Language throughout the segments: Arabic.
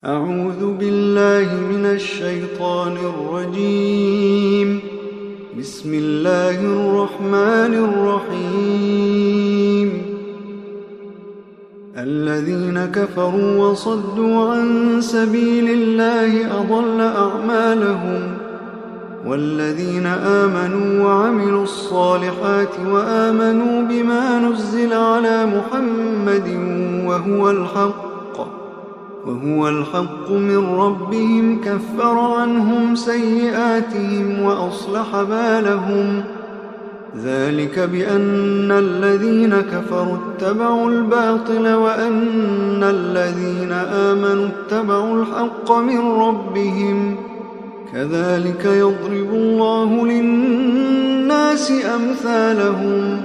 أعوذ بالله من الشيطان الرجيم. بسم الله الرحمن الرحيم. الذين كفروا وصدوا عن سبيل الله أضل أعمالهم، والذين آمنوا وعملوا الصالحات وآمنوا بما نزل على محمد وهو الحق من ربهم كفر عنهم سيئاتهم وأصلح بالهم. ذلك بأن الذين كفروا اتبعوا الباطل وأن الذين آمنوا اتبعوا الحق من ربهم. كذلك يضرب الله للناس أمثالهم.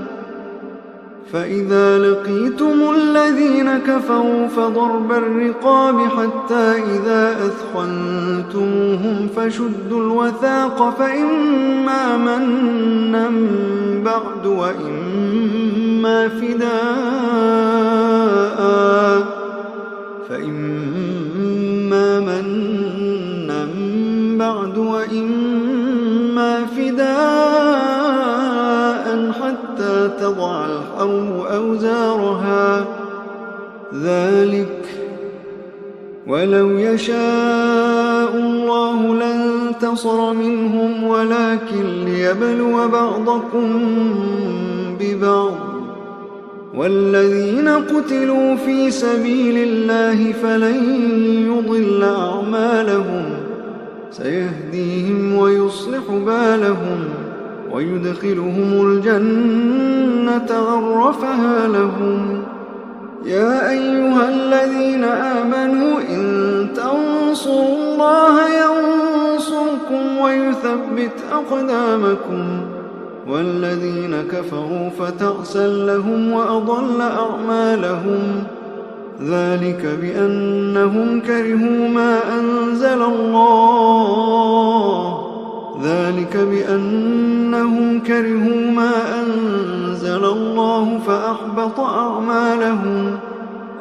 فإذا لقيتم الذين كفروا فضرب الرقاب حتى إذا أثخنتموهم فشدوا الوثاق فإما منا بعد وإما فداء حتى تضع الحرب أوزارها. ذلك ولو يشاء الله لانتصر منهم ولكن ليبلو بعضكم ببعض. والذين قتلوا في سبيل الله فلن يضل أعمالهم، سيهديهم ويصلح بالهم ويدخلهم الجنة عرفها لهم. يا أيها الذين آمنوا إن تنصروا الله ينصركم ويثبت أقدامكم. والذين كفروا فتعسا لهم وأضل أعمالهم. ذلك بأنهم كرهوا ما أنزل الله فأحبط أعمالهم.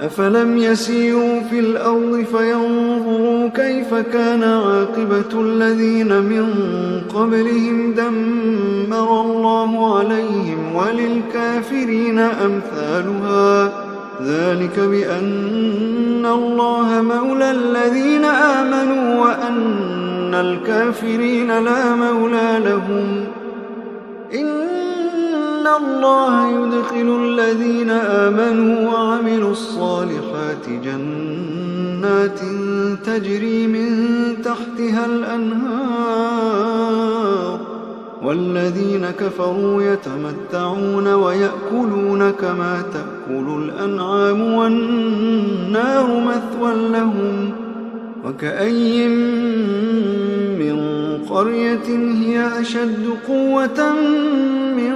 أفلم يسيروا في الأرض فينظروا كيف كان عاقبة الذين من قبلهم دمر الله عليهم وللكافرين أمثالها. ذلك بأن الله مولى الذين آمنوا وأن الكافرين لا مولى لهم. إن الله يدخل الذين آمنوا وعملوا الصالحات جنات تجري من تحتها الأنهار، والذين كفروا يتمتعون ويأكلون كما تأكل الأنعام والنار مثوى لهم. وكأي من قرية هي أشد قوة من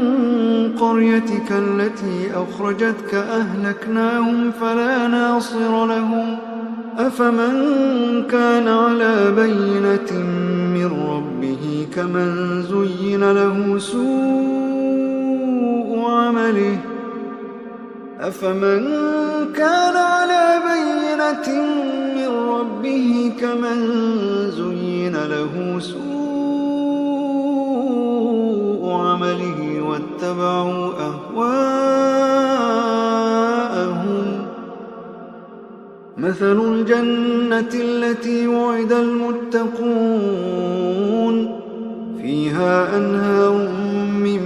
قريتك التي أخرجتك أهلكناهم فلا ناصر لهم. أفمن كان على بينة من ربه كمن زين له سوء عمله واتبعوا أهواءهم. مثل الجنة التي وعد المتقون فيها أنهار من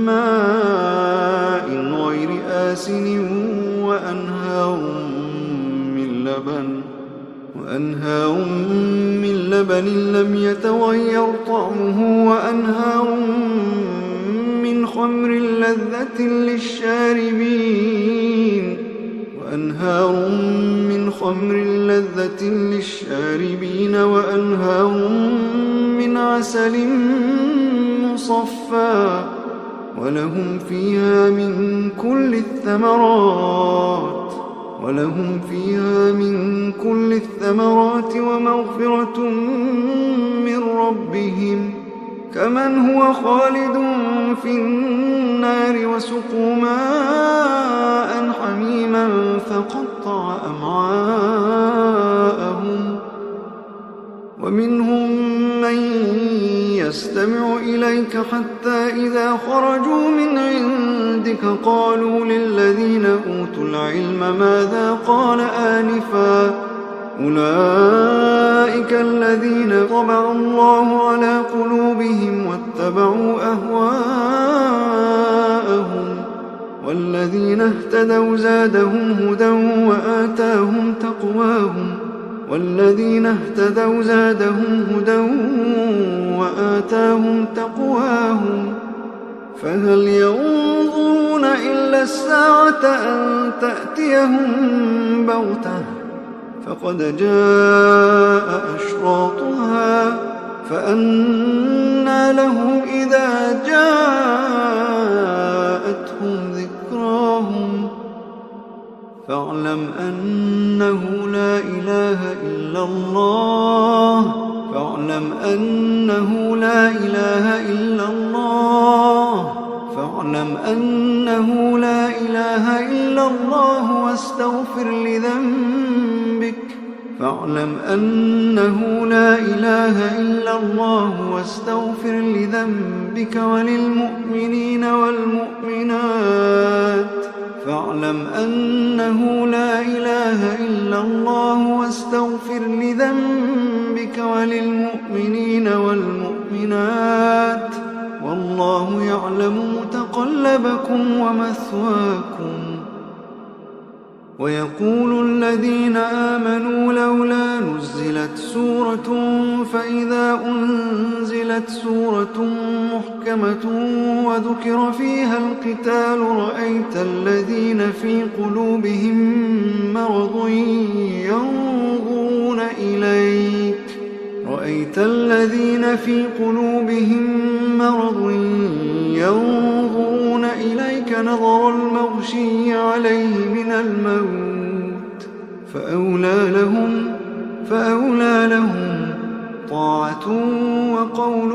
ماء غير آسن وأنهار من لبن لم يتغير طعمه وأنهار من خمر لذة للشاربين وأنهار من عسل مصفى ولهم فيها من كل الثمرات ومغفرة من ربهم كمن هو خالد في النار وسقوا ماء حميما فقطع أمعاءهم ومنهم من يستمع إليك حتى إذا خرجوا من عندك قالوا للذين أوتوا العلم ماذا قال آنفا أولئك الذين طبع الله على قلوبهم واتبعوا أهواءهم والذين اهتدوا زادهم هدى وآتاهم تقواهم فهل ينظرون إلا الساعة أن تأتيهم بغتة فقد جاء أشراطها فأنى لهم إذا جاءتهم ذكراهم فاعلم أنه لا إله إلا الله واستغفر لذنبك وللمؤمنين والمؤمنات فاعلم أنه لا إله إلا الله واستغفر لذنبك وللمؤمنين والمؤمنات والله يعلم متقلبكم ومثواكم ويقول الذين آمنوا لولا نزلت سورة فإذا أنزلت سورة محكمة وذكر فيها القتال رأيت الذين في قلوبهم مرض ينظرون إليك نظر المغشي عليه من الموت فأولى لهم طاعة وقول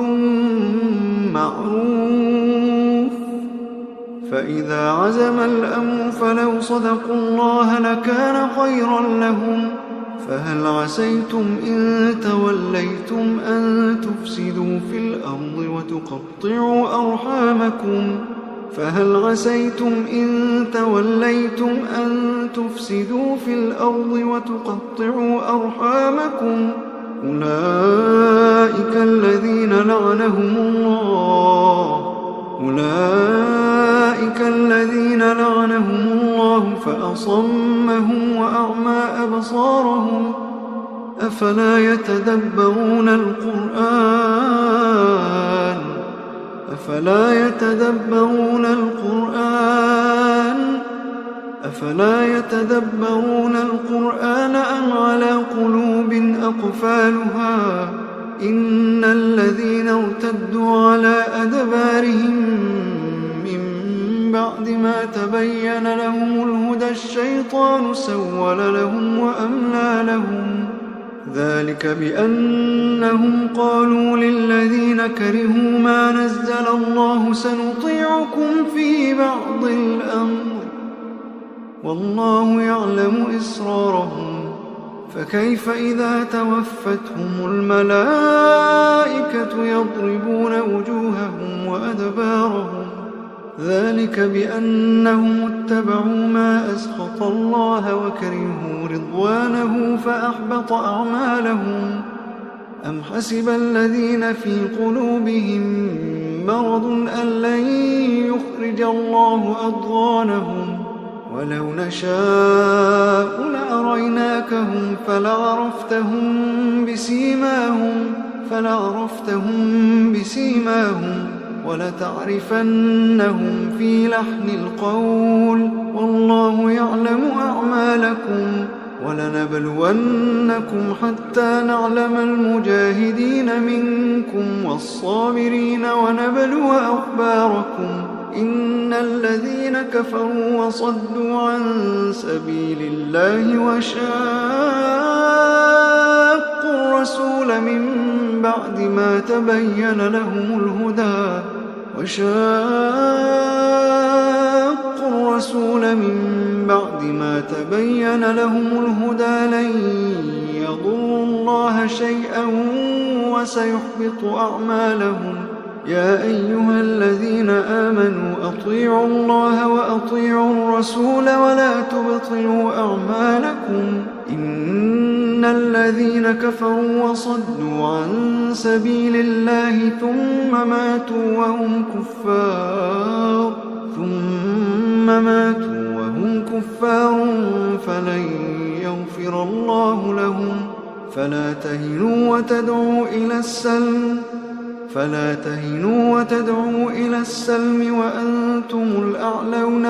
معروف فإذا عزم الأمر فلو صدقوا الله لكان خيرا لهم فهل عسيتم إن توليتم أن تفسدوا في الأرض وتقطعوا أرحامكم أولئك الذين لعنهم الله فأصمهم وأعمى أبصارهم أفلا يتدبرون القرآن أم على قلوب أقفالها إن الذين ارتدوا على أدبارهم من بعد ما تبين لهم الهدى الشيطان سول لهم وأملى لهم ذلك بأنهم قالوا للذين كرهوا ما نزل الله سنطيعكم في بعض الأمر والله يعلم إسرارهم فكيف إذا توفتهم الملائكة يضربون وجوههم وأدبارهم ذلك بأنهم اتبعوا ما أسخط الله وكرهوا رضوانه فأحبط أعمالهم أم حسب الذين في قلوبهم مرض أن لن يخرج الله أضغانهم ولو نشاء لأريناكهم فلعرفتهم بسيماهم ولتعرفنهم في لحن القول والله يعلم أعمالكم ولنبلونكم حتى نعلم المجاهدين منكم والصابرين ونبلو أخباركم إن الذين كفروا وصدوا عن سبيل الله وشاقوا الرسول من بعد ما تبين بعد ما تبين لهم الهدى لن يضروا الله شيئا وسيحبط أعمالهم. يا أيها الذين آمنوا أطيعوا الله وأطيعوا الرسول ولا تبطلوا أعمالكم. إن الذين كفروا وصدوا عن سبيل الله ثم ماتوا وهم كفار فلن يغفر الله لهم. فلا تهنوا وتدعوا إلى السلم وأنتم الأعلون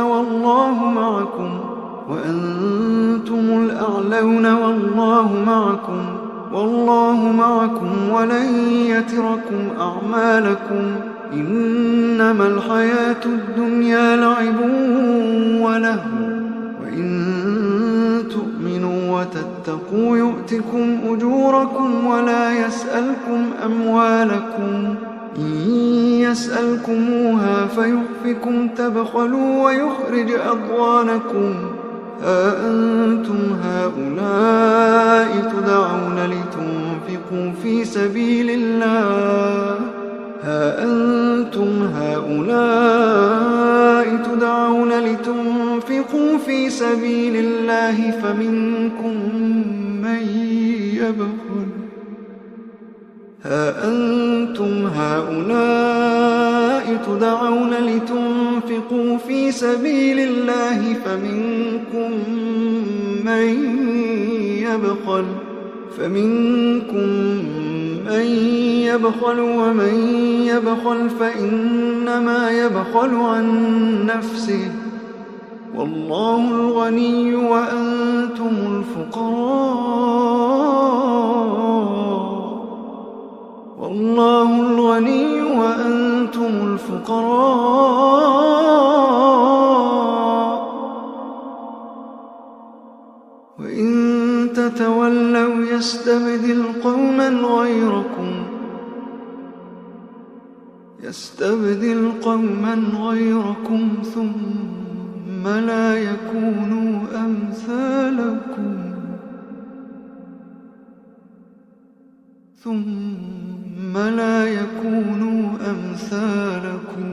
والله معكم ولن يتركم أعمالكم. إنما الحياة الدنيا لعب ولهو وإن تؤمنوا وتتقوا يؤتكم أجوركم ولا يسألكم أموالكم. إن يسألكموها فيحفكم تبخلوا ويخرج أضغانكم. ها أنتم هؤلاء تدعون لتنفقوا في سبيل الله فمنكم من يبخل ومن يبخل فإنما يبخل عن نفسه والله الغني وأنتم الفقراء وإن تتولوا يستبدل قوما غيركم ثم لا يكونوا أمثالكم